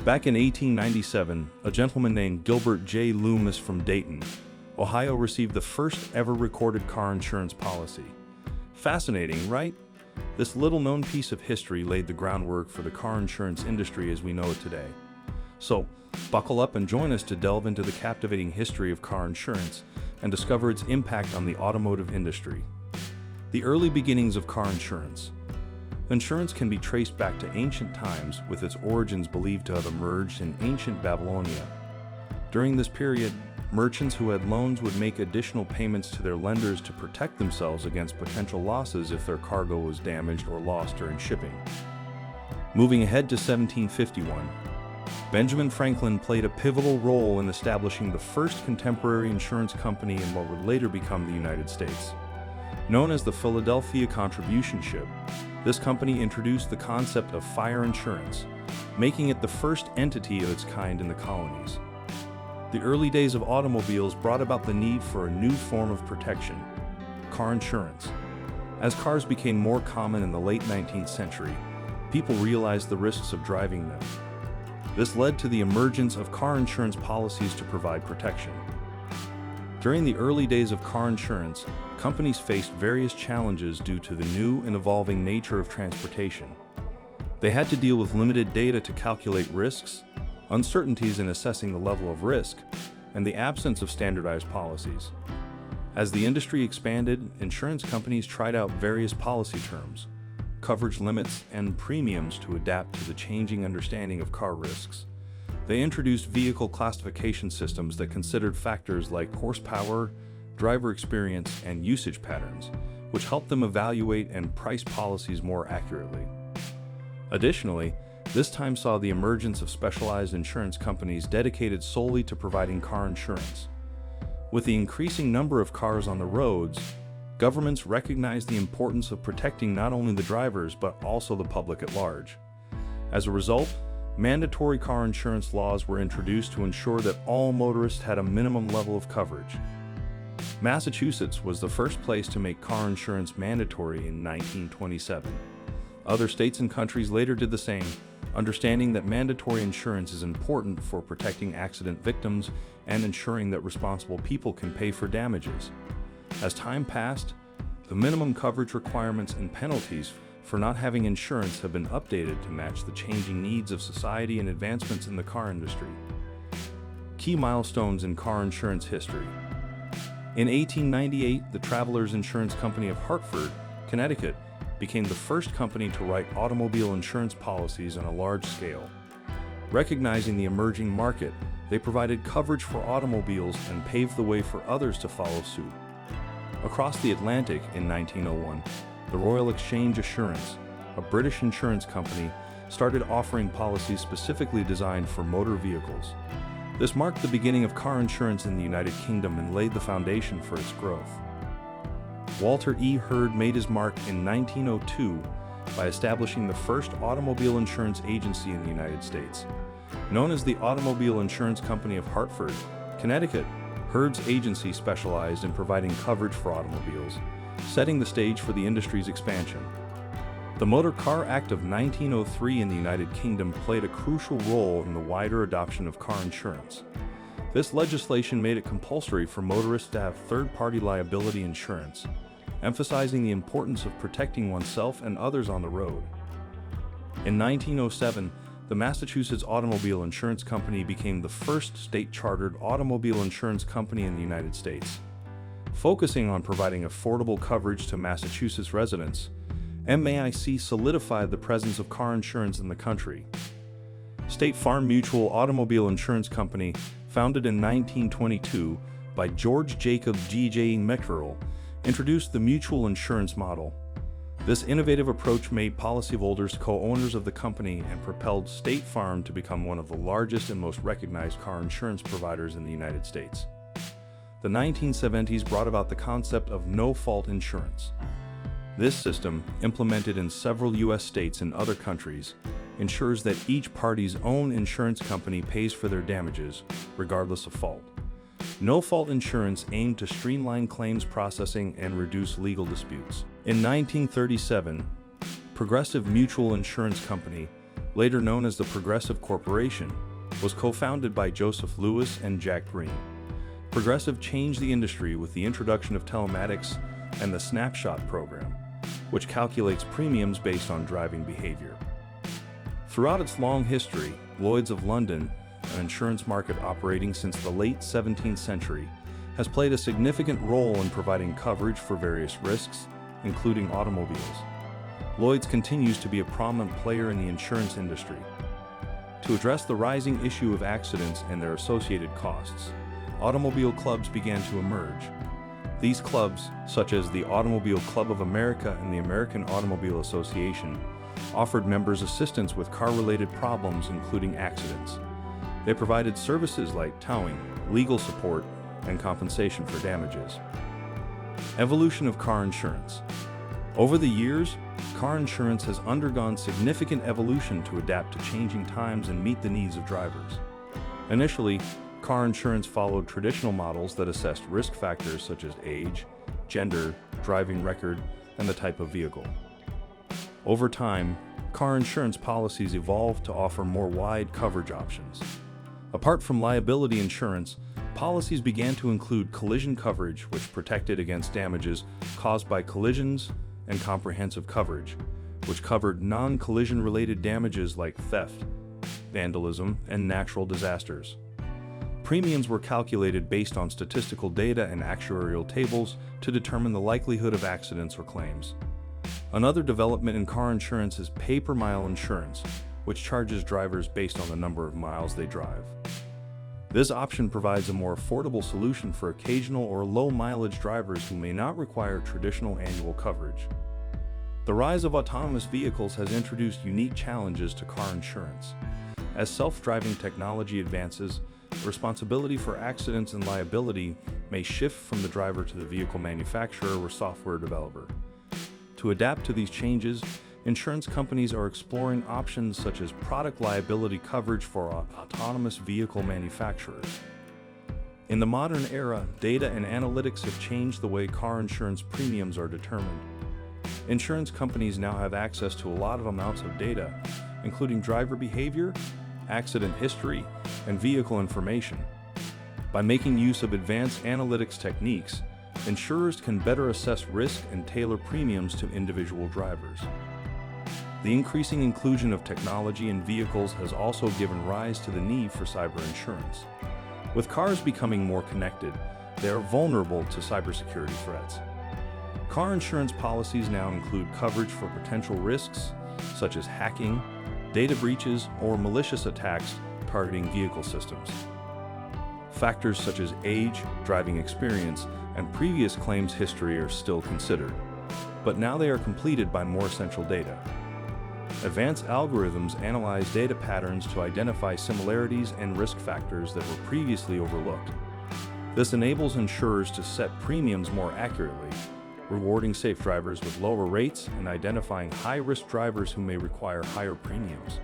Back in 1897, a gentleman named Gilbert J. Loomis from Dayton, Ohio received the first ever recorded car insurance policy. Fascinating, right? This little-known piece of history laid the groundwork for the car insurance industry as we know it today. So, buckle up and join us to delve into the captivating history of car insurance and discover its impact on the automotive industry. The early beginnings of car insurance. Insurance can be traced back to ancient times, with its origins believed to have emerged in ancient Babylonia. During this period, merchants who had loans would make additional payments to their lenders to protect themselves against potential losses if their cargo was damaged or lost during shipping. Moving ahead to 1751, Benjamin Franklin played a pivotal role in establishing the first contemporary insurance company in what would later become the United States. Known as the Philadelphia Contribution Ship, this company introduced the concept of fire insurance, making it the first entity of its kind in the colonies. The early days of automobiles brought about the need for a new form of protection, car insurance. As cars became more common in the late 19th century, people realized the risks of driving them. This led to the emergence of car insurance policies to provide protection. During the early days of car insurance, companies faced various challenges due to the new and evolving nature of transportation. They had to deal with limited data to calculate risks, uncertainties in assessing the level of risk, and the absence of standardized policies. As the industry expanded, insurance companies tried out various policy terms, coverage limits, and premiums to adapt to the changing understanding of car risks. They introduced vehicle classification systems that considered factors like horsepower, driver experience, and usage patterns, which helped them evaluate and price policies more accurately. Additionally, this time saw the emergence of specialized insurance companies dedicated solely to providing car insurance. With the increasing number of cars on the roads, governments recognized the importance of protecting not only the drivers but also the public at large. As a result, mandatory car insurance laws were introduced to ensure that all motorists had a minimum level of coverage. Massachusetts was the first place to make car insurance mandatory in 1927. Other states and countries later did the same, understanding that mandatory insurance is important for protecting accident victims and ensuring that responsible people can pay for damages. As time passed, the minimum coverage requirements and penalties for not having insurance have been updated to match the changing needs of society and advancements in the car industry. Key milestones in car insurance history. In 1898, the Travelers Insurance Company of Hartford, Connecticut, became the first company to write automobile insurance policies on a large scale. Recognizing the emerging market, they provided coverage for automobiles and paved the way for others to follow suit. Across the Atlantic in 1901, the Royal Exchange Assurance, a British insurance company, started offering policies specifically designed for motor vehicles. This marked the beginning of car insurance in the United Kingdom and laid the foundation for its growth. Walter E. Hurd made his mark in 1902 by establishing the first automobile insurance agency in the United States. Known as the Automobile Insurance Company of Hartford, Connecticut, Hurd's agency specialized in providing coverage for automobiles, setting the stage for the industry's expansion. The Motor Car Act of 1903 in the United Kingdom played a crucial role in the wider adoption of car insurance. This legislation made it compulsory for motorists to have third-party liability insurance, emphasizing the importance of protecting oneself and others on the road. In 1907, the Massachusetts Automobile Insurance Company became the first state-chartered automobile insurance company in the United States. Focusing on providing affordable coverage to Massachusetts residents, MAIC solidified the presence of car insurance in the country. State Farm Mutual Automobile Insurance Company, founded in 1922 by George Jacob G.J. Meckerel, introduced the mutual insurance model. This innovative approach made policyholders co-owners of the company and propelled State Farm to become one of the largest and most recognized car insurance providers in the United States. The 1970s brought about the concept of no-fault insurance. This system, implemented in several U.S. states and other countries, ensures that each party's own insurance company pays for their damages, regardless of fault. No-fault insurance aimed to streamline claims processing and reduce legal disputes. In 1937, Progressive Mutual Insurance Company, later known as the Progressive Corporation, was co-founded by Joseph Lewis and Jack Green. Progressive changed the industry with the introduction of telematics and the Snapshot program, which calculates premiums based on driving behavior. Throughout its long history, Lloyd's of London, an insurance market operating since the late 17th century, has played a significant role in providing coverage for various risks, including automobiles. Lloyd's continues to be a prominent player in the insurance industry. To address the rising issue of accidents and their associated costs, automobile clubs began to emerge. These clubs, such as the Automobile Club of America and the American Automobile Association, offered members assistance with car-related problems, including accidents. They provided services like towing, legal support, and compensation for damages. Evolution of car insurance. Over the years, car insurance has undergone significant evolution to adapt to changing times and meet the needs of drivers. Initially, car insurance followed traditional models that assessed risk factors such as age, gender, driving record, and the type of vehicle. Over time, car insurance policies evolved to offer more wide coverage options. Apart from liability insurance, policies began to include collision coverage, which protected against damages caused by collisions, and comprehensive coverage, which covered non-collision related damages like theft, vandalism, and natural disasters. Premiums were calculated based on statistical data and actuarial tables to determine the likelihood of accidents or claims. Another development in car insurance is pay-per-mile insurance, which charges drivers based on the number of miles they drive. This option provides a more affordable solution for occasional or low-mileage drivers who may not require traditional annual coverage. The rise of autonomous vehicles has introduced unique challenges to car insurance. As self-driving technology advances, responsibility for accidents and liability may shift from the driver to the vehicle manufacturer or software developer. To adapt to these changes, insurance companies are exploring options such as product liability coverage for autonomous vehicle manufacturers. In the modern era, data and analytics have changed the way car insurance premiums are determined. Insurance companies now have access to a lot of amounts of data, including driver behavior, accident history, and vehicle information. By making use of advanced analytics techniques, insurers can better assess risk and tailor premiums to individual drivers. The increasing inclusion of technology in vehicles has also given rise to the need for cyber insurance. With cars becoming more connected, they are vulnerable to cybersecurity threats. Car insurance policies now include coverage for potential risks, such as hacking, data breaches, or malicious attacks targeting vehicle systems. Factors such as age, driving experience, and previous claims history are still considered, but now they are completed by more essential data. Advanced algorithms analyze data patterns to identify similarities and risk factors that were previously overlooked. This enables insurers to set premiums more accurately, rewarding safe drivers with lower rates and identifying high-risk drivers who may require higher premiums.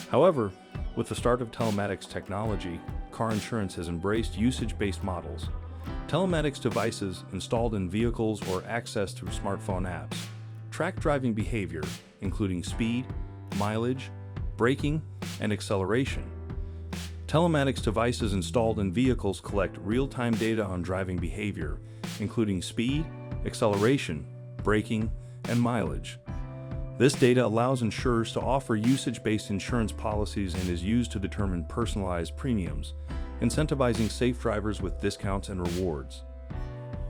However, with the start of telematics technology, car insurance has embraced usage-based models. Telematics devices installed in vehicles or accessed through smartphone apps track driving behavior, including speed, mileage, braking, and acceleration. Telematics devices installed in vehicles collect real-time data on driving behavior, including speed, acceleration, braking, and mileage. This data allows insurers to offer usage-based insurance policies and is used to determine personalized premiums, incentivizing safe drivers with discounts and rewards.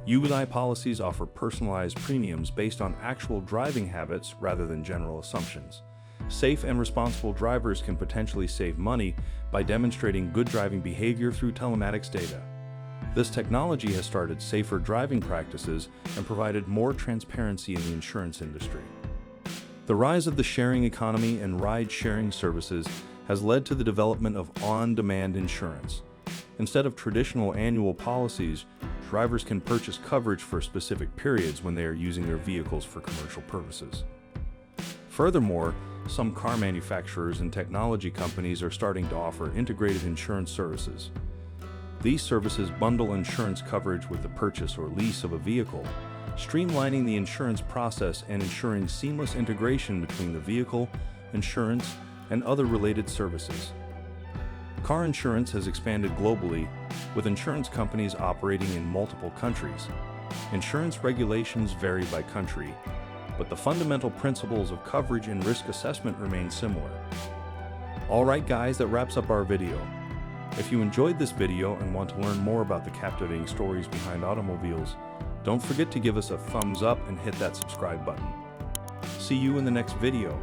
ULI policies offer personalized premiums based on actual driving habits rather than general assumptions. Safe and responsible drivers can potentially save money by demonstrating good driving behavior through telematics data. This technology has started safer driving practices and provided more transparency in the insurance industry. The rise of the sharing economy and ride-sharing services has led to the development of on-demand insurance. Instead of traditional annual policies, drivers can purchase coverage for specific periods when they are using their vehicles for commercial purposes. Furthermore, some car manufacturers and technology companies are starting to offer integrated insurance services. These services bundle insurance coverage with the purchase or lease of a vehicle, streamlining the insurance process and ensuring seamless integration between the vehicle, insurance, and other related services. Car insurance has expanded globally, with insurance companies operating in multiple countries. Insurance regulations vary by country, but the fundamental principles of coverage and risk assessment remain similar. Alright guys, that wraps up our video. If you enjoyed this video and want to learn more about the captivating stories behind automobiles, don't forget to give us a thumbs up and hit that subscribe button. See you in the next video.